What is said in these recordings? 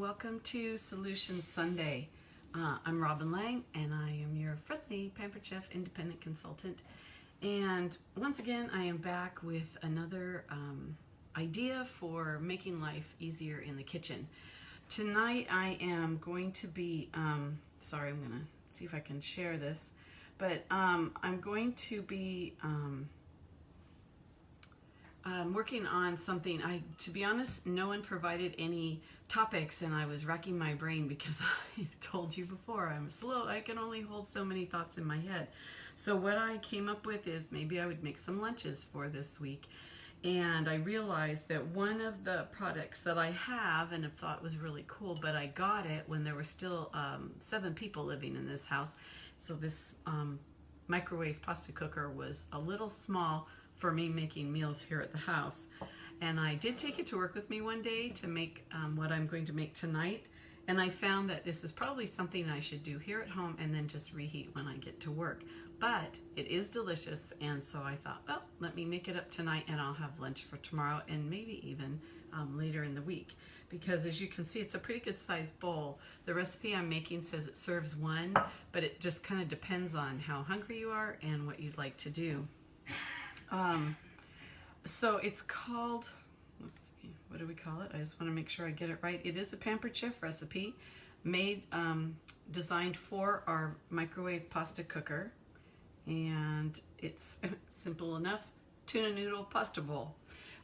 welcome to Solution Sunday. I'm Robin Lang, and I am your friendly Pampered Chef independent consultant. And once again, I am back with another idea for making life easier in the kitchen. Tonight, I am going to be, sorry, I'm going to see if I can share this, but I'm going to be working on something. To be honest, no one provided any topics, and I was racking my brain because I told you before I'm slow. I can only hold so many thoughts in my head. So what I came up with is maybe I would make some lunches for this week. And I realized that one of the products that I have and have thought was really cool, but I got it when there were still 7 people living in this house. So this microwave pasta cooker was a little small for me making meals here at the house. And I did take it to work with me one day to make what I'm going to make tonight. And I found that this is probably something I should do here at home and then just reheat when I get to work. But it is delicious, and so I thought, well, let me make it up tonight and I'll have lunch for tomorrow and maybe even later in the week. Because as you can see, it's a pretty good sized bowl. The recipe I'm making says it serves 1, but it just kind of depends on how hungry you are and what you'd like to do. So it's called, let's see, what do we call it? I just want to make sure I get it right. It is a Pampered Chef recipe made, designed for our microwave pasta cooker. And it's simple enough, tuna noodle pasta bowl.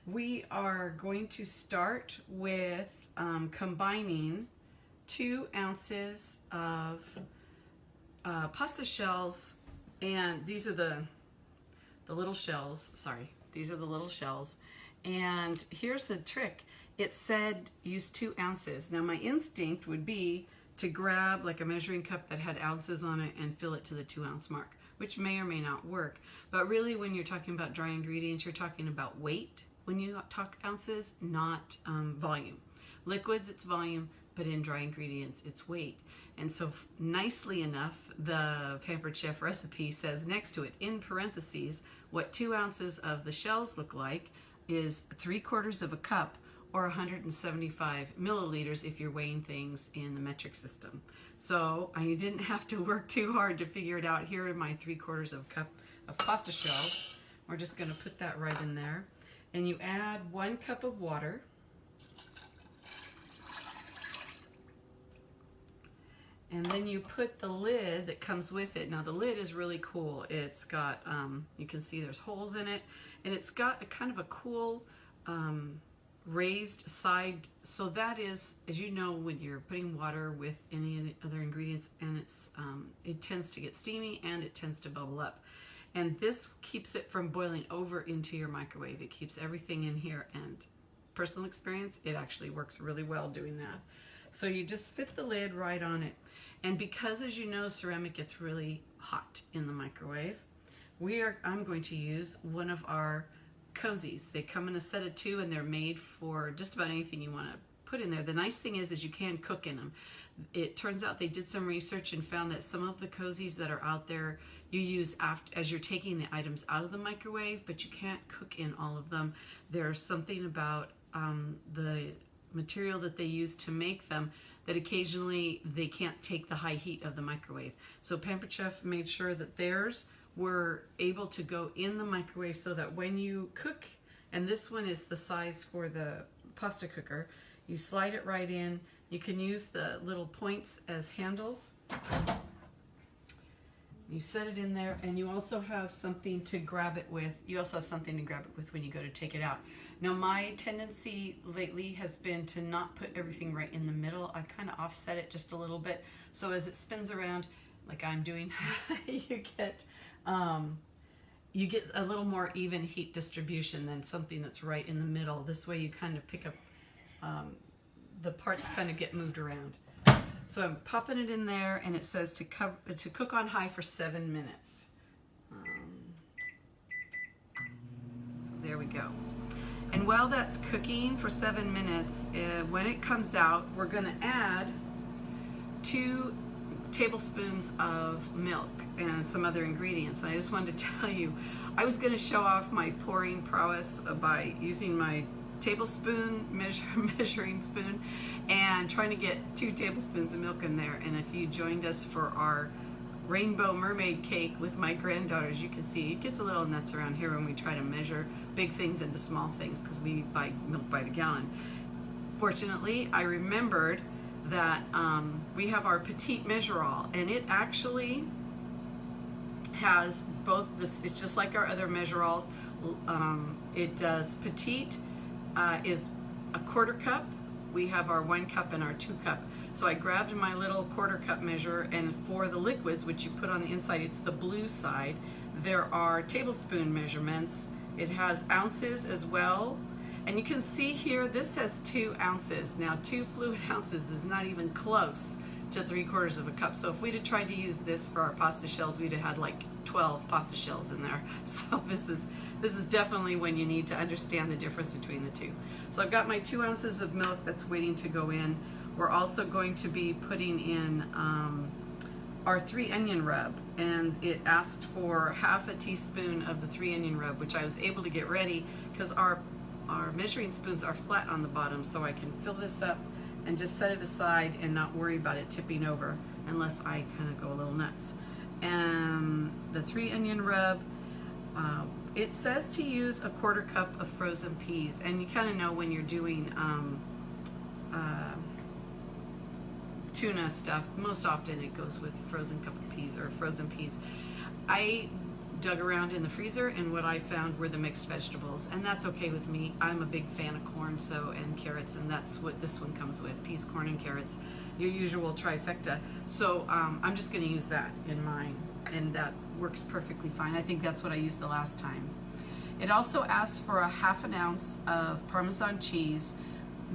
We are going to start with combining 2 ounces of pasta shells, and these are the little shells, sorry, these are the little shells. And here's the trick. It said use 2 ounces. Now my instinct would be to grab like a measuring cup that had ounces on it and fill it to the 2 ounce mark, which may or may not work. But really when you're talking about dry ingredients, you're talking about weight when you talk ounces, not volume. Liquids, it's volume, but in dry ingredients, it's weight. And so nicely enough, the Pampered Chef recipe says next to it, in parentheses, what 2 ounces of the shells look like is 3/4 of a cup, or 175 milliliters if you're weighing things in the metric system. So I didn't have to work too hard to figure it out. Here are my 3/4 of a cup of pasta shells. We're just going to put that right in there. And you add 1 cup of water. And then you put the lid that comes with it. Now the lid is really cool. It's got, you can see there's holes in it, and it's got a kind of a cool raised side. So that is, as you know, when you're putting water with any of the other ingredients, and it tends to get steamy and it tends to bubble up. And this keeps it from boiling over into your microwave. It keeps everything in here, and personal experience, it actually works really well doing that. So you just fit the lid right on it. And because, as you know, ceramic gets really hot in the microwave, I'm going to use one of our cozies. They come in a set of 2, and they're made for just about anything you want to put in there. The nice thing is you can cook in them. It turns out they did some research and found that some of the cozies that are out there you use as you're taking the items out of the microwave, but you can't cook in all of them. There's something about the material that they use to make them that occasionally they can't take the high heat of the microwave. So Pampered Chef made sure that theirs were able to go in the microwave so that when you cook, and this one is the size for the pasta cooker, you slide it right in. You can use the little points as handles. You set it in there, and you also have something to grab it with. You also have something to grab it with when you go to take it out. Now, my tendency lately has been to not put everything right in the middle. I kind of offset it just a little bit. So as it spins around, like I'm doing, you get a little more even heat distribution than something that's right in the middle. This way you kind of pick up, the parts kind of get moved around. So I'm popping it in there, and it says to cook on high for 7 minutes. So there we go. And while that's cooking for 7 minutes, when it comes out, we're going to add 2 tablespoons of milk and some other ingredients. And I just wanted to tell you, I was going to show off my pouring prowess by using my tablespoon measuring spoon and trying to get 2 tablespoons of milk in there. And if you joined us for our rainbow mermaid cake with my granddaughters, you can see it gets a little nuts around here when we try to measure big things into small things because we buy milk by the gallon. Fortunately, I remembered that we have our petite measure-all, and it actually has both this. It's just like our other measure-alls. It does petite is a 1/4 cup. We have our 1 cup and our 2 cup. So I grabbed my little 1/4 cup measure, and for the liquids, which you put on the inside, it's the blue side. There are tablespoon measurements. It has ounces as well. And you can see here, this says 2 ounces. Now 2 fluid ounces is not even close to 3/4 of a cup. So if we'd have tried to use this for our pasta shells, we'd have had like 12 pasta shells in there. So this is definitely when you need to understand the difference between the two. So I've got my 2 ounces of milk that's waiting to go in. We're also going to be putting in our 3 onion rub, and it asked for 1/2 teaspoon of the 3 onion rub, which I was able to get ready because our measuring spoons are flat on the bottom, so I can fill this up and just set it aside and not worry about it tipping over unless I kind of go a little nuts. And the 3 onion rub, it says to use a 1/4 cup of frozen peas, and you kind of know when you're doing tuna stuff, most often it goes with frozen cup of peas or frozen peas. I dug around in the freezer, and what I found were the mixed vegetables, and that's okay with me. I'm a big fan of corn and carrots, and that's what this one comes with: peas, corn, and carrots, your usual trifecta. So I'm just going to use that in mine, and that works perfectly fine. I think that's what I used the last time. It also asks for a 1/2 ounce of Parmesan cheese,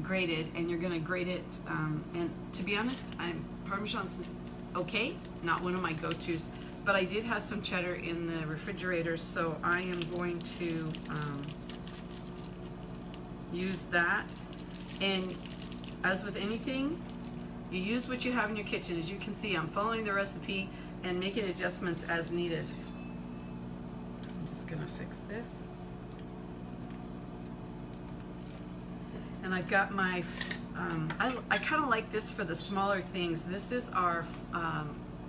grated, and you're going to grate it. And to be honest, Parmesan's okay, not one of my go-tos. But I did have some cheddar in the refrigerator, so I am going to use that. And as with anything, you use what you have in your kitchen. As you can see, I'm following the recipe and making adjustments as needed. I'm just gonna fix this. And I've got my, I kind of like this for the smaller things. This is our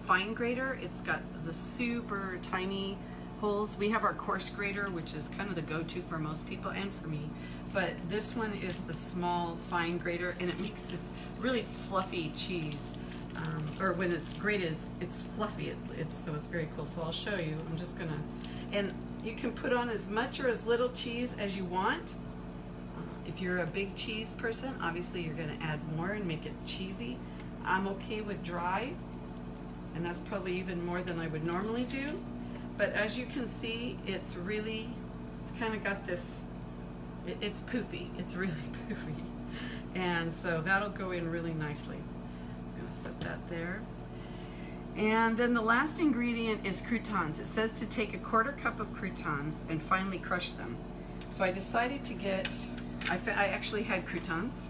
fine grater. It's got the super tiny holes. We have our coarse grater, which is kind of the go-to for most people and for me. But this one is the small fine grater, and it makes this really fluffy cheese. Or when it's grated, it's fluffy. So it's very cool. So I'll show you. I'm just gonna, and you can put on as much or as little cheese as you want. If you're a big cheese person, obviously you're gonna add more and make it cheesy. I'm okay with dry, and that's probably even more than I would normally do. But as you can see, it's kind of got this, it's poofy. It's really poofy. And so that'll go in really nicely. I'm gonna set that there. And then the last ingredient is croutons. It says to take a 1/4 cup of croutons and finely crush them. So I decided to get, I actually had croutons.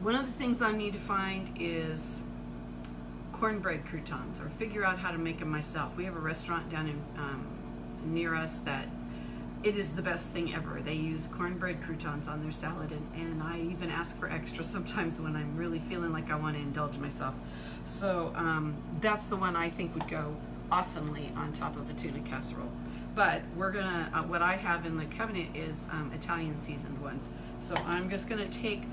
One of the things I need to find is cornbread croutons, or figure out how to make them myself. We have a restaurant down in near us that it is the best thing ever. They use cornbread croutons on their salad, and I even ask for extra sometimes when I'm really feeling like I want to indulge myself. So that's the one I think would go awesomely on top of a tuna casserole. But we're gonna, what I have in the cabinet is Italian seasoned ones. So I'm just gonna take,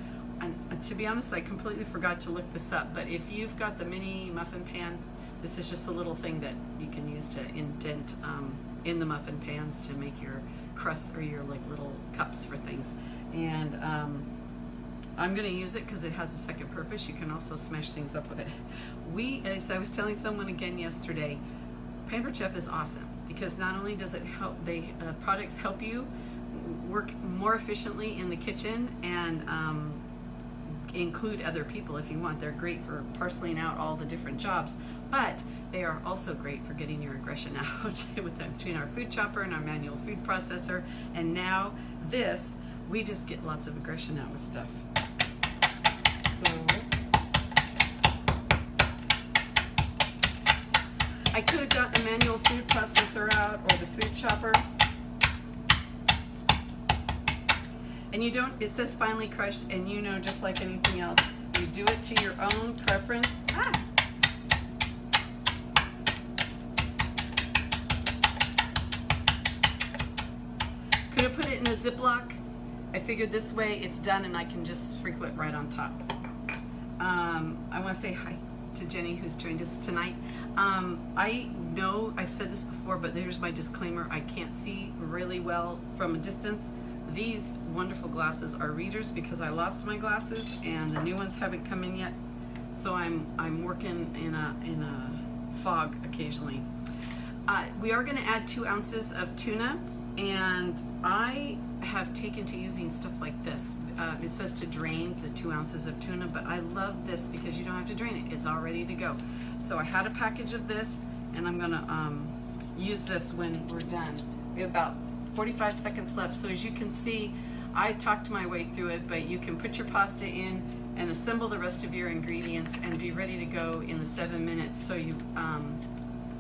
and to be honest, I completely forgot to look this up, but if you've got the mini muffin pan, this is just a little thing that you can use to indent in the muffin pans to make your crusts or your like little cups for things. And I'm gonna use it because it has a second purpose. You can also smash things up with it. As I was telling someone again yesterday, Pampered Chef is awesome because not only does it help, products help you work more efficiently in the kitchen and include other people if you want. They're great for parceling out all the different jobs, but they are also great for getting your aggression out between our food chopper and our manual food processor. And now this, we just get lots of aggression out with stuff. So I could have got the manual food processor out or the food chopper, And you don't, it says finely crushed, and you know, just like anything else, you do it to your own preference. Could have put it in a Ziploc. I figured this way it's done and I can just sprinkle it right on top. I want to say hi to Jenny, who's joined us tonight. I know I've said this before, but here's my disclaimer. I can't see really well from a distance. These wonderful glasses are readers because I lost my glasses and the new ones haven't come in yet. So I'm working in a fog occasionally. We are going to add 2 ounces of tuna, and I have taken to using stuff like this. It says to drain the 2 ounces of tuna, but I love this because you don't have to drain it. It's all ready to go. So I had a package of this, and I'm going to use this when we're done. We have about 45 seconds left. So as you can see, I talked my way through it, but you can put your pasta in and assemble the rest of your ingredients and be ready to go in the 7 minutes. So you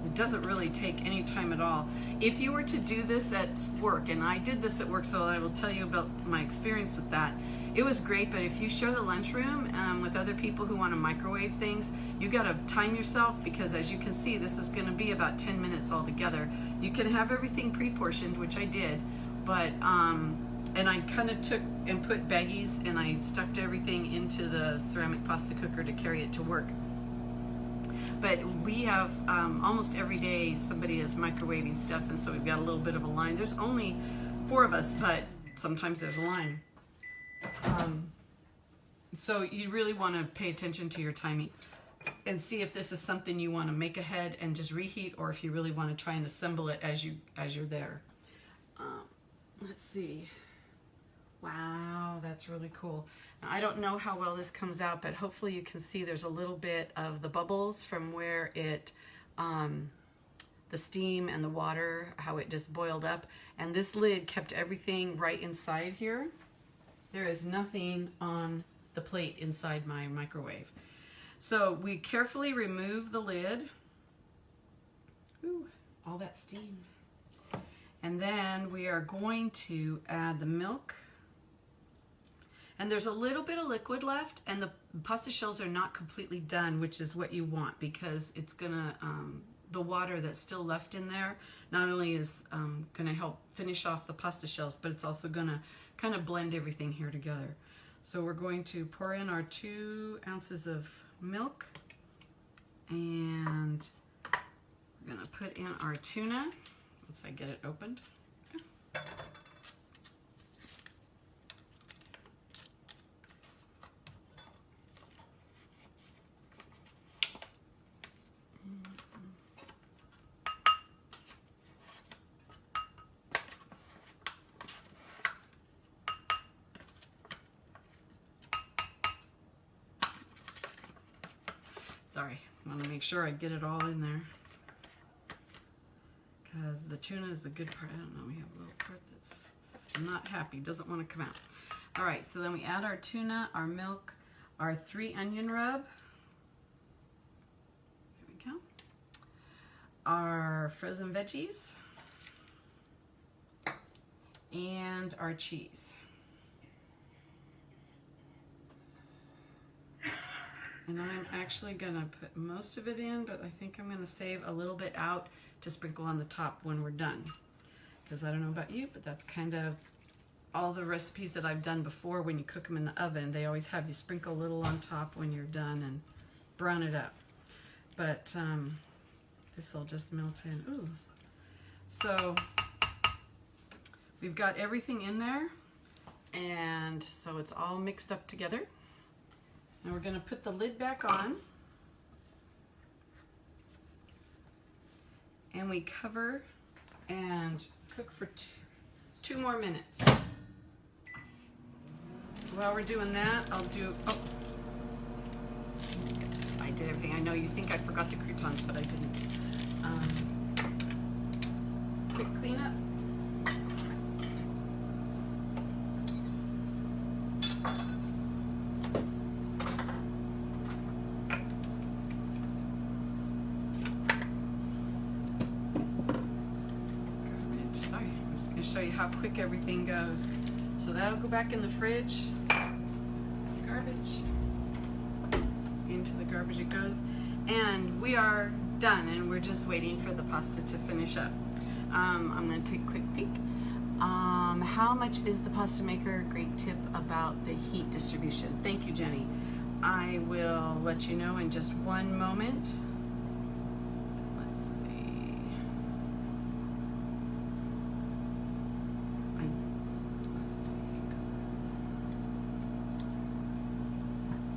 it doesn't really take any time at all. If you were to do this at work, and I did this at work, so I will tell you about my experience with that. It was great, but if you share the lunchroom with other people who want to microwave things, you got to time yourself, because as you can see, this is going to be about 10 minutes altogether. You can have everything pre-portioned, which I did, but and I kind of took and put baggies and I stuffed everything into the ceramic pasta cooker to carry it to work. But we have almost every day somebody is microwaving stuff, and so we've got a little bit of a line. There's only 4 of us, but sometimes there's a line. So you really want to pay attention to your timing and see if this is something you want to make ahead and just reheat, or if you really want to try and assemble it as you're there. Let's see. Wow, that's really cool. Now, I don't know how well this comes out, but hopefully you can see there's a little bit of the bubbles from where it, the steam and the water, how it just boiled up. And this lid kept everything right inside here. There is nothing on the plate inside my microwave. So we carefully remove the lid. Ooh, all that steam. And then we are going to add the milk. And there's a little bit of liquid left, and the pasta shells are not completely done, which is what you want, because it's gonna, the water that's still left in there not only is gonna help finish off the pasta shells, but it's also gonna kind of blend everything here together. So we're going to pour in our 2 ounces of milk, and we're gonna put in our tuna once I get it opened. Sorry, I want to make sure I get it all in there, because the tuna is the good part. I don't know, we have a little part that's not happy, doesn't want to come out. All right, so then we add our tuna, our milk, our 3 onion rub. There we go. Our frozen veggies and our cheese. And I'm actually gonna put most of it in, but I think I'm gonna save a little bit out to sprinkle on the top when we're done. Because I don't know about you, but that's kind of all the recipes that I've done before. When you cook them in the oven, they always have you sprinkle a little on top when you're done and brown it up. But this will just melt in. Ooh. So we've got everything in there, and so it's all mixed up together. Now we're going to put the lid back on, and we cover and cook for 2 more minutes. So while we're doing that, I'll do, oh, I did everything. I know you think I forgot the croutons, but I didn't. Quick cleanup. Show you how quick everything goes. So So that'll go back in the fridge. Garbage. Into the garbage it goes. And we are done, and we're just waiting for the pasta to finish up. I'm going to take a quick peek. How much is the pasta maker? Great tip about the heat distribution. Thank you, Jenny. I will let you know in just one moment. Let's see.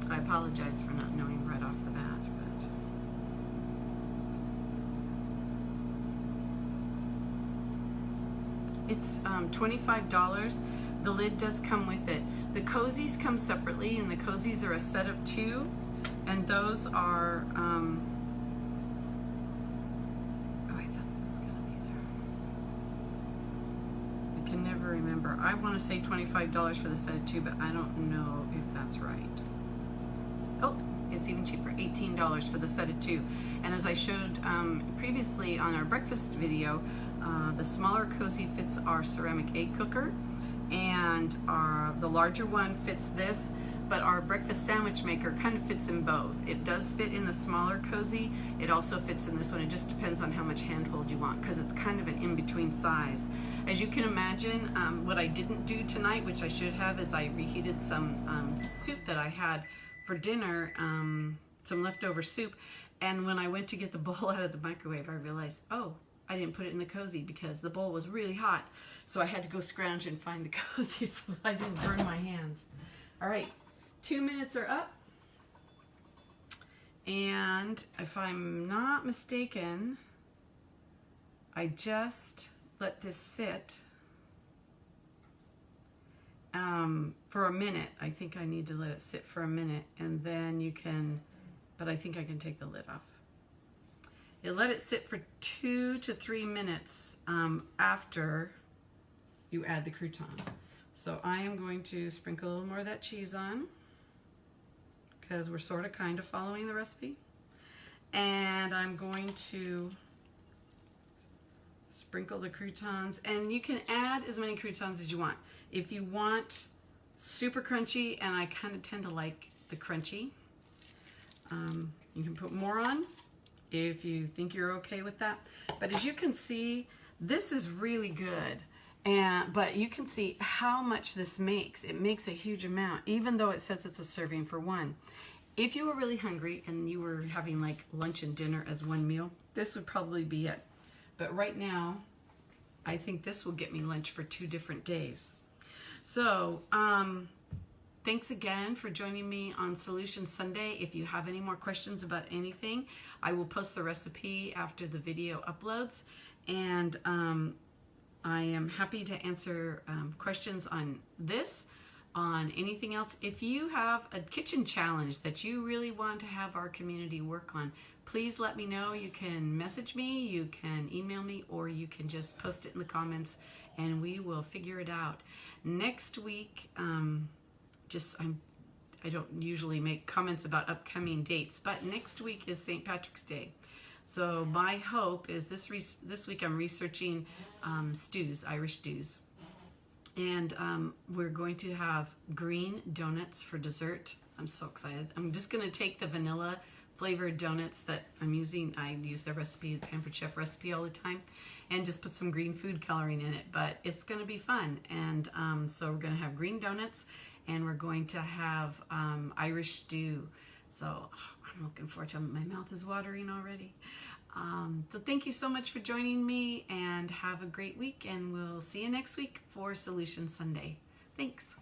I apologize for not knowing right off the bat, but it's $25. The lid does come with it. The cozies come separately, and the cozies are a set of 2, and those are, oh, I thought that was gonna be there. I can never remember. I wanna say $25 for the set of 2, but I don't know if that's right. Oh, it's even cheaper, $18 for the set of 2. And as I showed previously on our breakfast video, the smaller cozy fits our ceramic egg cooker, and the larger one fits this, but our breakfast sandwich maker kind of fits in both. It does fit in the smaller cozy. It also fits in this one. It just depends on how much handhold you want, because it's kind of an in-between size. As you can imagine, what I didn't do tonight, which I should have, is I reheated some soup that I had for dinner, some leftover soup, and when I went to get the bowl out of the microwave, I realized, oh, I didn't put it in the cozy because the bowl was really hot. So I had to go scrounge and find the cozy so that I didn't burn my hands. All right, 2 minutes are up. And if I'm not mistaken, I just let this sit for a minute. I think I need to let it sit for a minute, and then you can, but I think I can take the lid off. You let it sit for 2 to 3 minutes after you add the croutons. So I am going to sprinkle a little more of that cheese on, because we're sort of kind of following the recipe. And I'm going to sprinkle the croutons, and you can add as many croutons as you want. If you want super crunchy, and I kind of tend to like the crunchy, you can put more on if you think you're okay with that. But as you can see, this is really good. But you can see how much this makes. It makes a huge amount, even though it says it's a serving for 1. If you were really hungry and you were having like lunch and dinner as one meal, this would probably be it. But right now, I think this will get me lunch for 2 different days. So, thanks again for joining me on Solution Sunday. If you have any more questions about anything, I will post the recipe after the video uploads. And I am happy to answer questions on this, on anything else. If you have a kitchen challenge that you really want to have our community work on, please let me know. You can message me, you can email me, or you can just post it in the comments and we will figure it out. Next week, I don't usually make comments about upcoming dates, but next week is St. Patrick's Day. So my hope is this week I'm researching stews, Irish stews. And we're going to have green donuts for dessert. I'm so excited. I'm just going to take the vanilla flavored donuts that I'm using. I use the recipe, the Pampered Chef recipe all the time, and just put some green food coloring in it. But it's going to be fun. And so we're going to have green donuts, and we're going to have Irish stew. So I'm looking forward to it. My mouth is watering already. So thank you so much for joining me, and have a great week, and we'll see you next week for Solution Sunday. Thanks.